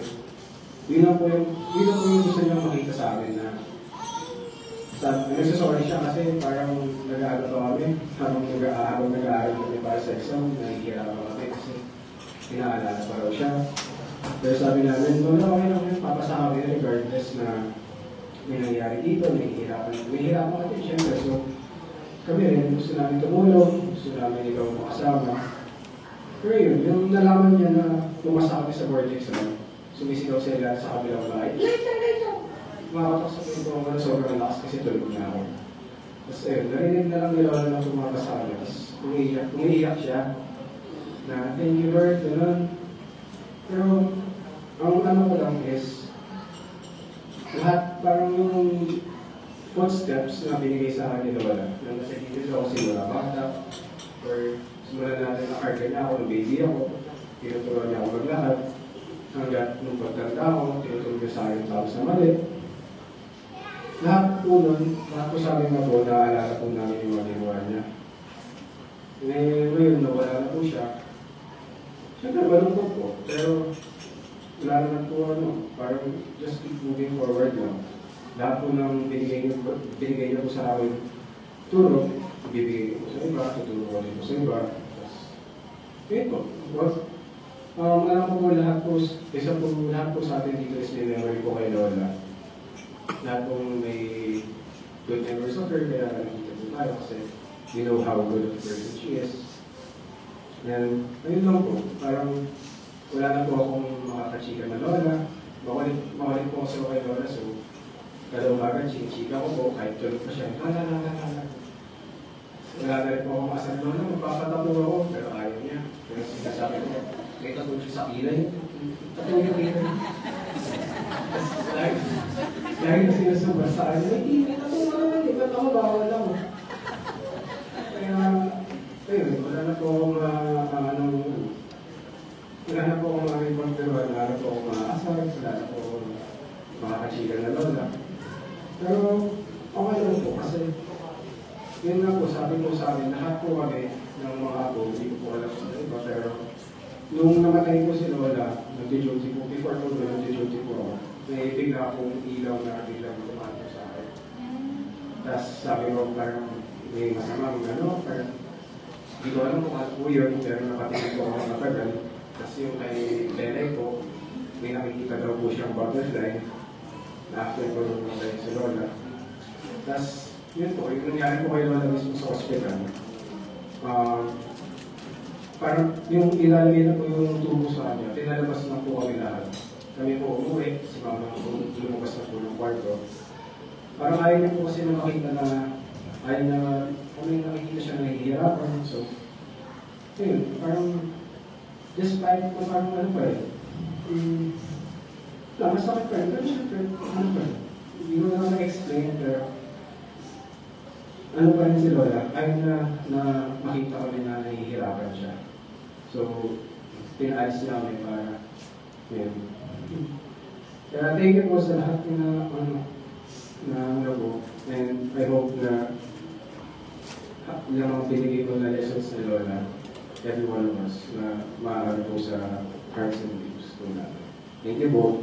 yun lang po yung gusto niya makita sa amin na nagsasorry siya kasi parang nag-aaral pa kami, habang nag-aaral kami para sa exam, nahihirapan kami kasi pinaalala pa raw siya. Pero sabi namin, okay lang, papasa kami regardless na may nangyari dito, nahihirapan kami siyempre. So kami rin, gusto namin tumulong, gusto namin ikaw makasama. Pero yun, yung nalaman niya na pumasa kami sa board exam, sumisigaw sila sa kabilang bahay, makatok sa pinto ko na sobrang lakas kasi tulog na ako. Tapos ayun, narinig na lang nila na tumakas sa akin. Tapos umiiyak siya na thank you Lord, gano'n. Pero ang ano ko lang is lahat parang yung footsteps na binigay sa akin ni Lola. Nang nasa dito ako si Lola bata, or simulan natin na carter niya ako, nung baby ako, tinuturuan niya ako maglakad. Hanggat nung pagtanda ako, tinutulog sayang tapos na mali. Lahat po nun, lahat po sa amin na po, naaalala po namin yung mga ginawa niya. Ngayon, nawala na po siya. Siyempre, malungkot po. Pero, wala naman po parang just keep moving forward lang. Lahat po ng binigay niyo po sa amin, turo, ibibigay ko sa iba, tuturo ko rin po sa iba. Kaya po, alam ko po lahat po, lahat po sa atin dito is may memory po kay Lola. Lahat po may good memories of her, kaya nandito po tayo kasi we know how good of a person she is. And ayun lang po, parang wala na po akong makakachika na Lola. Makulit po ako sa kay Lola, so dalawang agad, chika ko po, kahit tulog pa siya. Wala na rin po akong asal Lola, magpapatapo ako, pero ayaw niya. Pero sinasabi ko, may tatulog siya sa kilay. Tatulog yung kilay. Lagi na sinasubra sa akin, may tatulog naman, di ba't ako bawal lang. Kaya, ayun, wala na po akong wala na po akong mga pero wala na po akong mga asal, wala na po akong mga kachika na Lola. Pero, okay lang po kasi yun nga po, sabi po sa amin, lahat po kami ng mga apo, hindi ko po alam sa iba, pero nung namatay ko si Lola, nag-duty po, before po nag-duty po ako, may bigla akong ilaw na biglang tumato sa akin. Tapos sabi ko parang may masamang parang hindi ko alam kung ano po yun, pero nakatingin ko ako matagal. Tapos yung kay Lele ko, may nakikita daw po siyang butterfly na after ko nung namatay si Lola. Tapos yun po, yung nangyari po kay Lola mismo sa hospital, parang yung ilalagay na po yung tubo sa kanya, tinalabas na po kami lahat. Kami po umuwi, si Mama lumabas na po ng kwarto. Parang ayaw niya po kasi na makita na, ayaw na, kami nakikita siya na nahihirapan. So, yun, parang, just like, parang ano pa masakit pa rin, pero syempre, ano pa rin. Hindi ko naman na-explain, pero ano pa rin si Lola, ayaw na makita kami na nahihirapan siya. So, pinaalis namin para, yun. Kaya thank you po sa lahat na po, and I hope na yung pinigay ko na lessons ni Lola, every one of us, na maaari po sa hearts and lives po natin. Thank you po.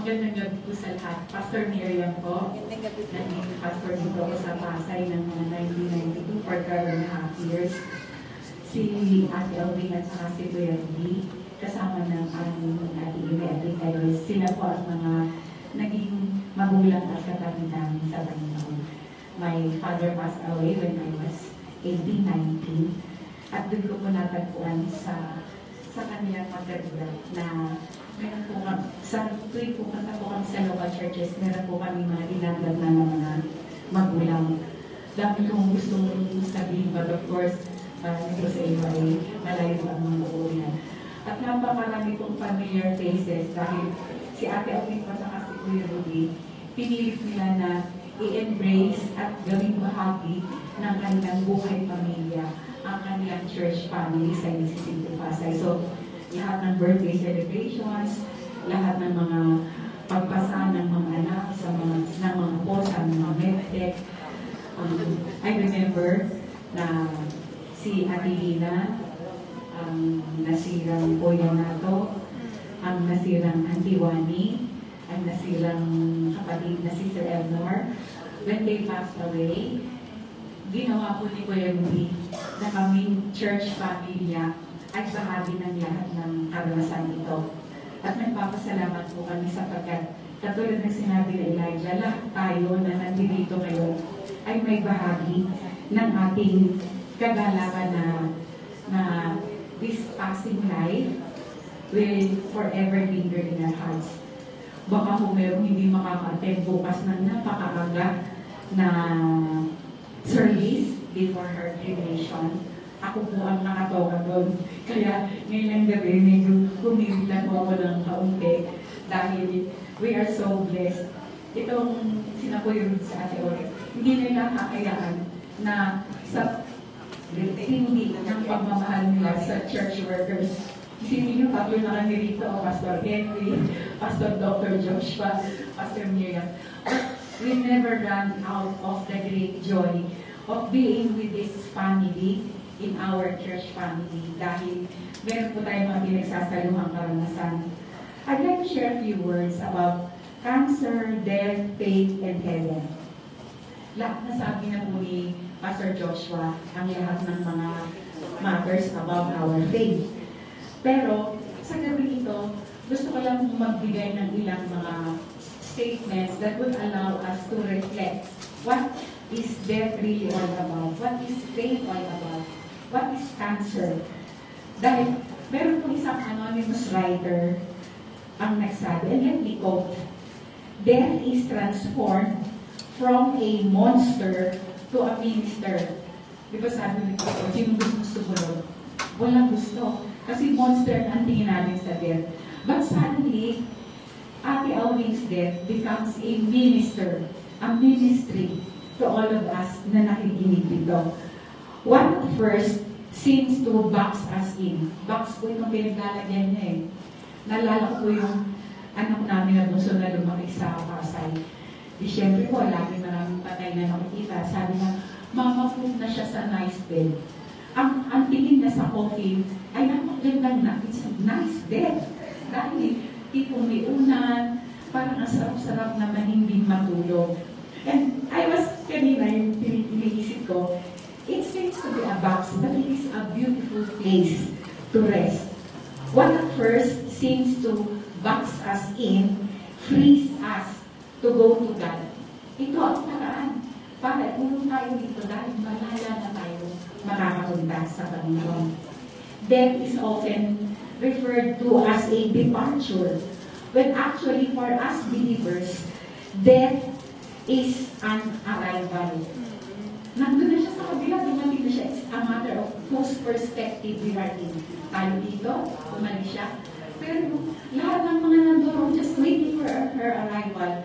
Magandang gabi po sa lahat. Pastor Miriam po. Naging pastor dito ako sa Pasay ng 1992 for 12.5 years. Si Ate Elving at saka si Kuya Rudy, kasama ng aming Ate Ime at Ate sila po ang mga naging magulang at katabi namin sa Panginoon. My father passed away when I was 18-19 at doon ko po natagpuan sa kanilang magkagulat na meron po kami, sa tuwing pupunta po kami sa local churches, meron po kami mga dinagdag na mga magulang. Dami kong gusto sabihin, but of course, ito sa iyo ay malayo ang mga magulang. At napakarami pong familiar faces dahil si Ate Elving at saka si Kuya Rudy, pinilit nila na i-embrace at gawing bahagi ng kanilang buhay pamilya, ang kanilang church family sa Institute of Pasay. So, lahat ng birthday celebrations, lahat ng mga pagpasa ng mga anak sa ng mga posa, ng mga medtech. I remember na si Ate Lina, ang nasirang Kuya Nato, ang nasirang Auntie Wani, ang nasirang kapatid na Sister Elnor. When they passed away, ginawa po ni Kuya Rudy na kaming church pamilya ay bahagi ng lahat ng karanasan ito. At nagpapasalamat po kami sapagkat katulad ng sinabi ni Elijah, lahat tayo na nandito ngayon ay may bahagi ng ating kagalakan na this passing life will forever linger in our hearts. Baka kung meron hindi makaka-attend bukas ng napakaaga na service before her cremation, ako po ang nakatoka doon. Kaya ngayong gabi, medyo kumilita po ako ng kaunti dahil we are so blessed. Itong sinapuyo sa Ate Ore, hindi nila kakayaan na sa hindi ng pagmamahal nila sa church workers. Isipin niyo, tatlo na kami rito, Pastor Henry, Pastor Dr. Joshua, Pastor Miriam. But we never run out of the great joy of being with this family in our church family dahil meron po tayong mga pinagsasaluhang karanasan. I'd like to share a few words about cancer, death, faith, and heaven. Lahat na sabi na po ni Pastor Joshua ang lahat ng mga matters about our faith. Pero sa gabi ito, gusto ko lang magbigay ng ilang mga statements that would allow us to reflect what is death really all about, what is faith all about, what is cancer. Dahil meron po isang anonymous writer ang nagsabi, and let me quote, "Death is transformed from a monster to a minister." Di ba sabi nito, sino gusto sumunod? Walang gusto. Kasi monster ang tingin natin sa death. But suddenly, Ate Aureen's death becomes a minister, a ministry to all of us na nakikinig dito. What at first seems to box us in. Box po itong pinaglalagyan niya eh. Nalala ko yung anak namin na bunso na lumaki sa Pasay. Di syempre po, lagi maraming patay na nakikita. Sabi na, mama po na siya sa nice bed. Ang tingin na sa coffin ay napakagandang na, it's a nice bed. Dahil tipong may unan, parang ang sarap-sarap na mahimbing matulog. And I was, kanina yung iniisip ko, it seems to be a box, but it is a beautiful place to rest. What at first seems to box us in, frees us to go to God. Ito ang paraan para tulong tayo dito dahil malala na tayo makakapunta sa Panginoon. Death is often referred to as a departure, when actually for us believers, death is an arrival. Nandun na siya sa kabila, dumating na siya. It's a matter of whose perspective we are in. Tayo dito, umalis siya. Pero lahat ng mga nandun, just waiting for her arrival.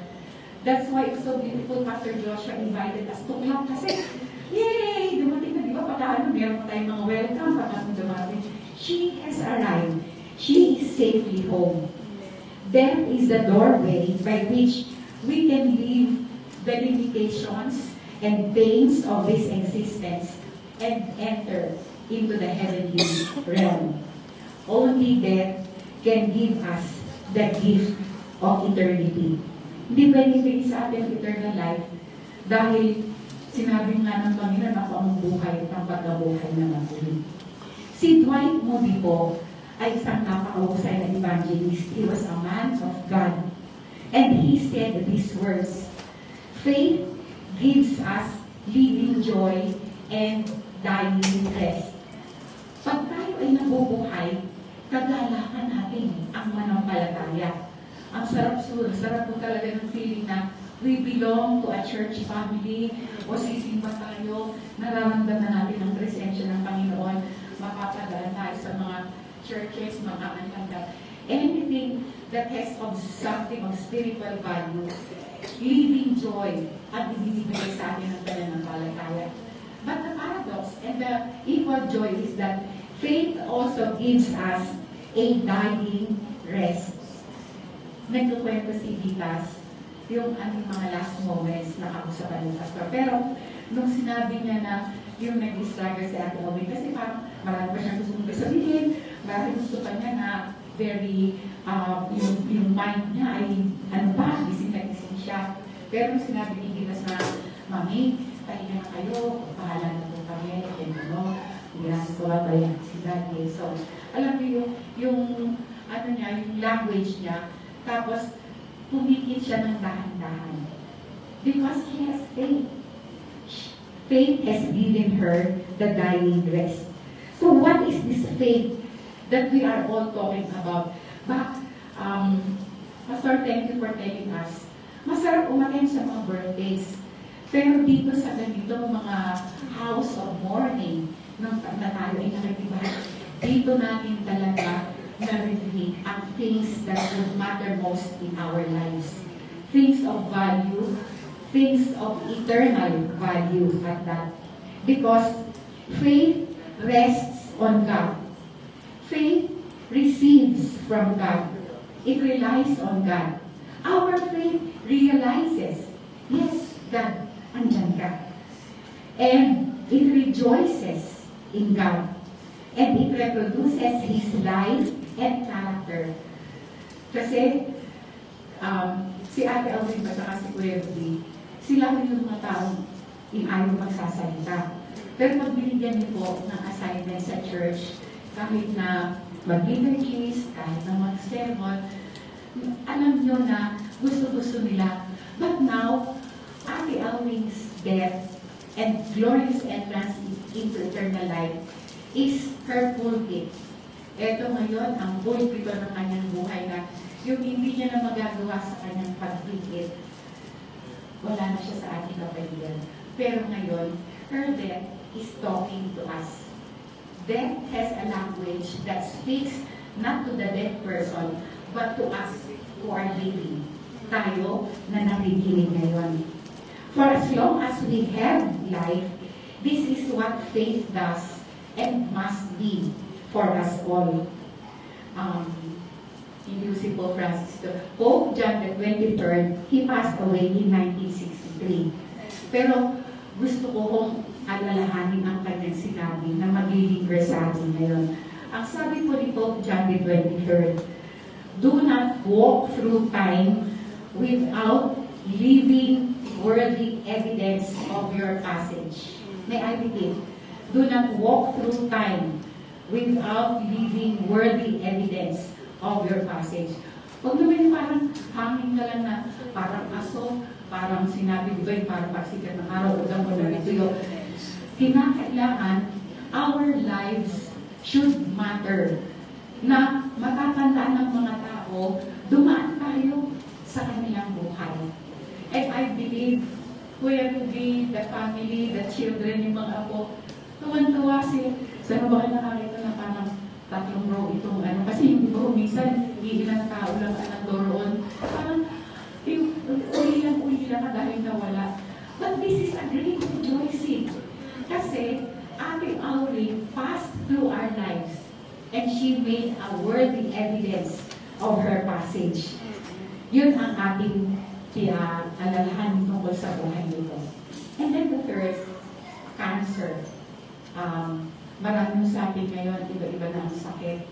That's why it's so beautiful, Pastor Joshua invited us to clap kasi, yay! Dumating na, di ba? Pagkaano, meron pa tayong mga welcome, pagkaano dumating. She has arrived. She is safely home. Death is the doorway by which we can leave the limitations and pains of this existence and enter into the heavenly realm. Only death can give us the gift of eternity. Hindi pwede bigay sa atin eternal life dahil sinabi nga ng Panginoon ako ang buhay at ang pagkabuhay na muli. Si Dwight Moody po ay isang napakahusay na evangelist. He was a man of God. And he said these words, "Faith gives us living joy and dying rest." Pag tayo ay nabubuhay, kagalakan natin ang manampalataya. Ang sarap po talaga ng feeling na we belong to a church family o sisimba tayo, nararamdaman natin ang presensya ng Panginoon, mapapadaan tayo sa mga churches, mga antanda. Anything that has something of spiritual value, living joy, at ibibigay sa atin ng pananampalataya. But the paradox and the equal joy is that faith also gives us a dying rest. Nagkukwento si Vitas yung aming mga last moments na kakusapan ng pastor. Pero nung sinabi niya na yung nag-struggle si Ate Owen, kasi parang marami pa siyang gusto mong sabihin, marami gusto pa niya na very, yung mind niya ay, gising na gising siya. Pero nung sinabi ni Vitas na, Mami, pahinga na kayo, pahala na po kami, and ginagawa pa yan si Daddy. So, alam mo yung language niya, tapos pumikit siya ng dahan-dahan. Because he has faith. Faith has given her the dying rest. So what is this faith that we are all talking about? Pastor, thank you for telling us. Masarap umaten sa mga birthdays. Pero dito sa ganito mga house of mourning, nung na tayo ay nakikibahan, dito natin talaga narinig ang things that would matter most in our lives. Things of value, things of eternal value at that. Because faith rests on God. Faith receives from God. It relies on God. Our faith realizes, yes, God, andyan ka. And it rejoices in God. And it reproduces His life and character. Kasi, si Ate Alvin at saka si Kuya Rudy, sila rin yung mga taong ayaw magsasalita. Pero pag binigyan niyo po ng assignment sa church, kahit na mag-liturgies, kahit na mag-sermon, alam niyo na gusto-gusto nila. But now, Ate Alvin's death and glorious entrance into eternal life is her pulpit. Ito ngayon, ang pulpito ng kanyang buhay na yung hindi niya na magagawa sa kanyang pagpikit, wala na siya sa ating kapaligiran. Pero ngayon, her death is talking to us. Death has a language that speaks not to the dead person, but to us who are living. Tayo na nakikinig ngayon. For as long as we have life, this is what faith does and must be for us all. Hindi si Pope Francis. Pope John the 23rd, he passed away in 1963. Pero gusto ko kong alalahanin ang kanyang sinabi na maglilingre sa atin ngayon. Ang sabi po ni Pope John the 23rd, do not walk through time without leaving worthy evidence of your passage. May I repeat? Do not walk through time without leaving worthy evidence of your passage. Huwag naman parang hangin ka lang na parang aso, parang sinabi, di ba yung parang pasikat ng araw, o damo na ito yun. Kinakailangan, our lives should matter. Na matatandaan ng mga tao, dumaan tayo sa kanilang buhay. And I believe, Kuya Rudy, the family, the children, yung mga apo, tuwan-tuwa sila. Saan ba kayo nakakita na parang 3 row itong ano? Kasi yung iba minsan, ilang tao lang ang doon. Parang, uli lang dahil nawala. But this is a great rejoicing. Kasi, Ate Auri passed through our lives and she made a worthy evidence of her passage. Yun ang ating alalahanin tungkol sa buhay nito. And then the third, cancer. Maraming sa atin ngayon, iba-iba na ang sakit.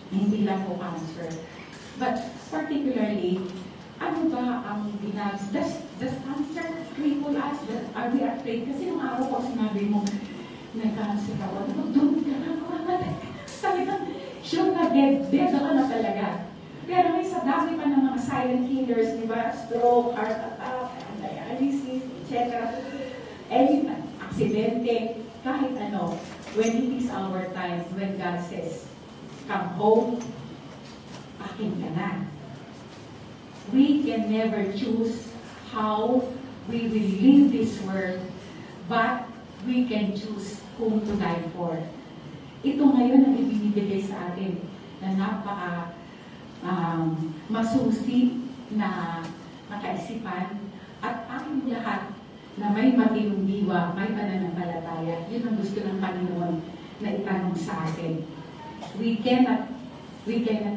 Hindi lang po cancer. But particularly, ano ba ang does cancer cripple us? Are we afraid? Kasi nung araw ko sinabi mo, nag-cancer ako. Doon ka na, sabi ka, sure na dead ka na talaga. Pero may sa dami pa ng mga silent killers, di ba? Stroke, heart attack, dialysis, etc. Any aksidente, kahit ano, when it is our time, when God says, come home, akin ka na. We can never choose how we will live this world, but we can choose whom to die for. Ito ngayon ang ibinibigay sa atin na napaka masusi na kaisipan at aking lahat na may matinong diwa, may pananampalataya. Yun ang gusto ng Panginoon na itanong sa atin. We cannot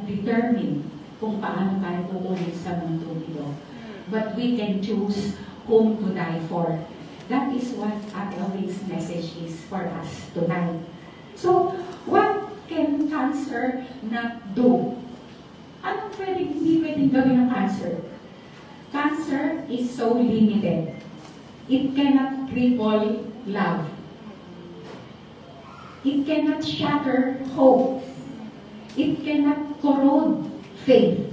determine kung paano tayo tutuloy sa mundo ito. But we can choose whom to die for. That is what Ate Auri's message is for us tonight. So, what can cancer not do? Anong hindi pwedeng gawin ng cancer? Cancer is so limited. It cannot cripple love. It cannot shatter hope. It cannot corrode faith.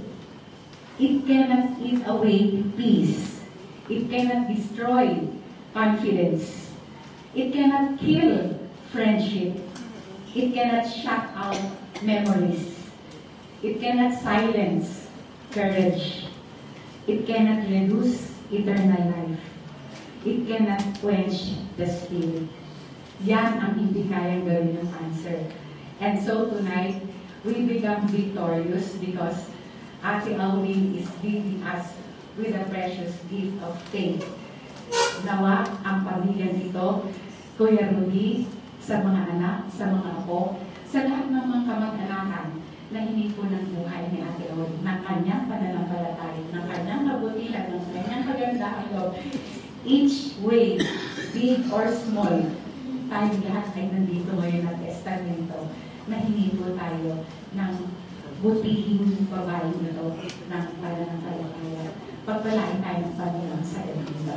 It cannot eat away peace. It cannot destroy confidence. It cannot kill friendship. It cannot shut out memories. It cannot silence courage. It cannot reduce eternal life. It cannot quench the spirit. Yan ang hindi kayang gawin And so tonight, we become victorious because Ate Aurin is leading us with a precious gift of faith. Nawa ang pamilya nito, Kuya Rudy, sa mga anak, sa mga apo, sa lahat ng mga kamag-anakan na hiniko ng buhay ni Ate Aurin, ng kanyang pananampalataya, ng kanyang kabutihan, ng kanyang kagandahan loob. Each way, big or small, tayo lahat ay nandito ngayon at testamento na hiniko tayo ng butihing babae nito ng pananampalataya. Pagpalain tayo ng Panginoon sa dito.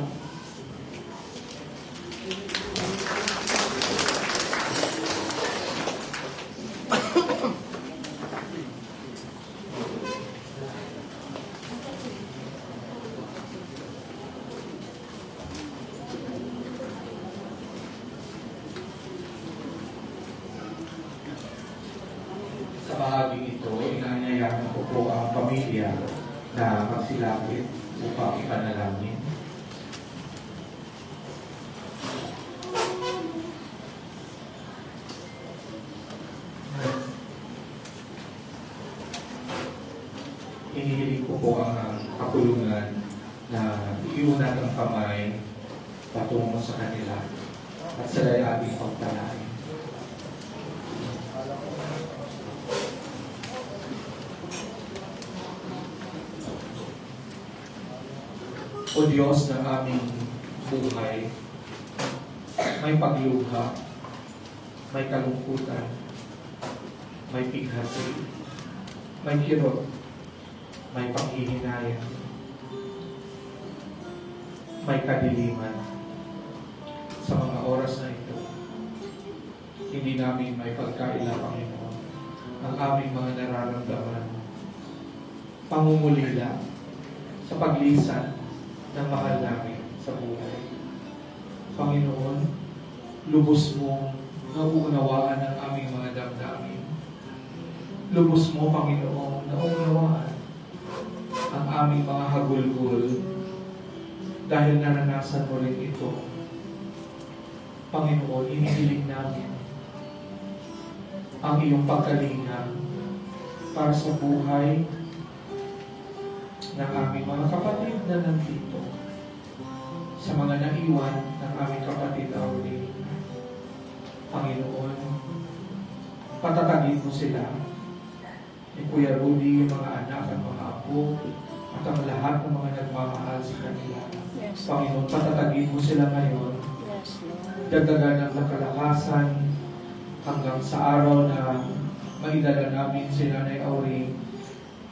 Sa bahaging ito, inanyayahan ko po ang pamilya na magsilapit upang ipanalangin. Hinihiling ko po ang kapulungan na iunat ang kamay patungo sa kanila at sila'y ating pagtalain. O Diyos ng aming buhay, may pagluha, may kalungkutan, may pighati, may kirot, may panghihinayang, may kadiliman. Sa mga oras na ito, hindi namin may pagkaila, Panginoon, ang aming mga nararamdaman, pangungulila sa paglisan ng mahal namin sa buhay. Panginoon, lubos mong nauunawaan ang aming mga damdamin. Lubos mo, Panginoon, nauunawaan ang aming mga hagulgul dahil naranasan mo rin ito. Panginoon, inihiling namin ang iyong pagkalinga para sa buhay ng aming mga kapatid na nandito, sa mga naiwan ng aming kapatid Aurin. Panginoon, patatagin mo sila, ni Kuya Rudy, yung mga anak at mga apo, at ang lahat ng mga nagmamahal sa kanila. Yes. Panginoon, patatagin mo sila ngayon. Yes, Lord. Dagdagan ng kalakasan hanggang sa araw na maidala namin sila na Aurin,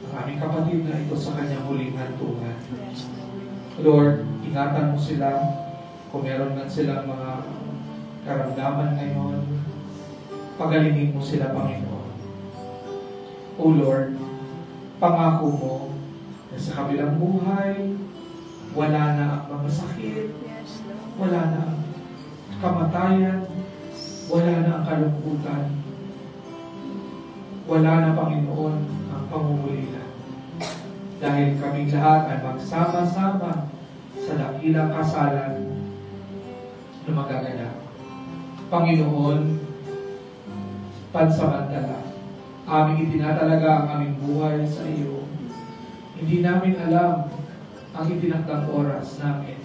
ang aming kapatid na ito sa kanyang huling hantungan. Yes, Lord. Lord, ingatan mo sila kung meron man silang mga karamdaman ngayon. Pagalingin mo sila, Panginoon. O Lord, pangako mo na sa kabilang buhay, wala na ang mga sakit, Yes, Lord. wala na ang kamatayan, wala na ang kalungkutan, wala na, Panginoon, ang pangungulila. Dahil kaming lahat ay magsama-sama sa dakilang kasalan na magaganap. Panginoon, pansamantala, aming itinatalaga ang aming buhay sa iyo. Hindi namin alam ang itinakdang oras namin.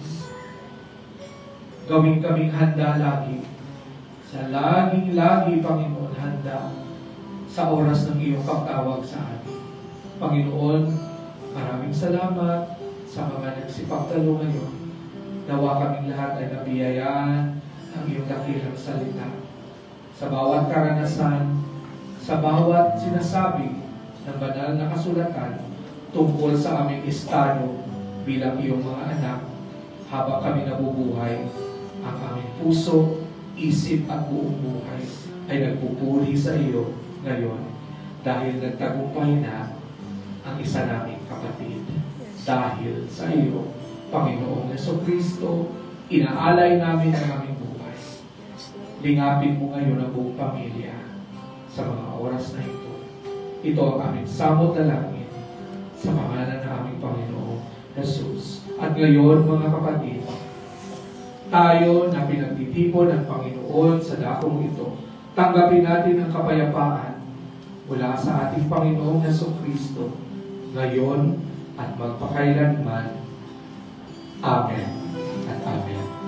Gawin kaming handa lagi. Sa laging-lagi, Panginoon, handa sa oras ng iyong pagtawag sa amin. Panginoon, maraming salamat sa mga nagsipagdalo ngayon. Nawa kaming lahat ay nabiyayaan ng iyong dakilang salita. Sa bawat karanasan, sa bawat sinasabi ng banal na kasulatan tungkol sa aming estado bilang iyong mga anak, habang kami nabubuhay, ang aming puso, isip at buong buhay ay nagpupuri sa iyo ngayon dahil nagtagumpay na ang isa naming kapatid. Dahil sa iyo, Panginoong Jesucristo, inaalay namin ang aming buhay. Lingapin mo ngayon ang buong pamilya sa mga oras na ito. Ito ang aming samot dalangin sa pangalan ng aming Panginoong Jesus. At ngayon, mga kapatid, tayo na pinagtitipon ng Panginoon sa dakong ito Tanggapin natin ang kapayapaan mula sa ating Panginoong Jesucristo ngayon at magpakailanman. Amen at Amen.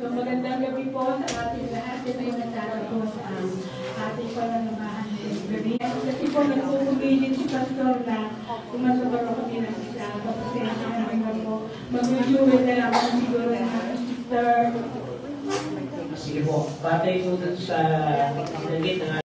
Magandang gabi po sa ating lahat. Ito ay natatapos ang ating pananamahan ng gabi. Kasi po nagpupumilit si Pastor na kumasabar ako din ang isa. Kapasensya na naman po. Mag-review na lang ako siguro ng Sister. Sige po, patay po sa sinagit ng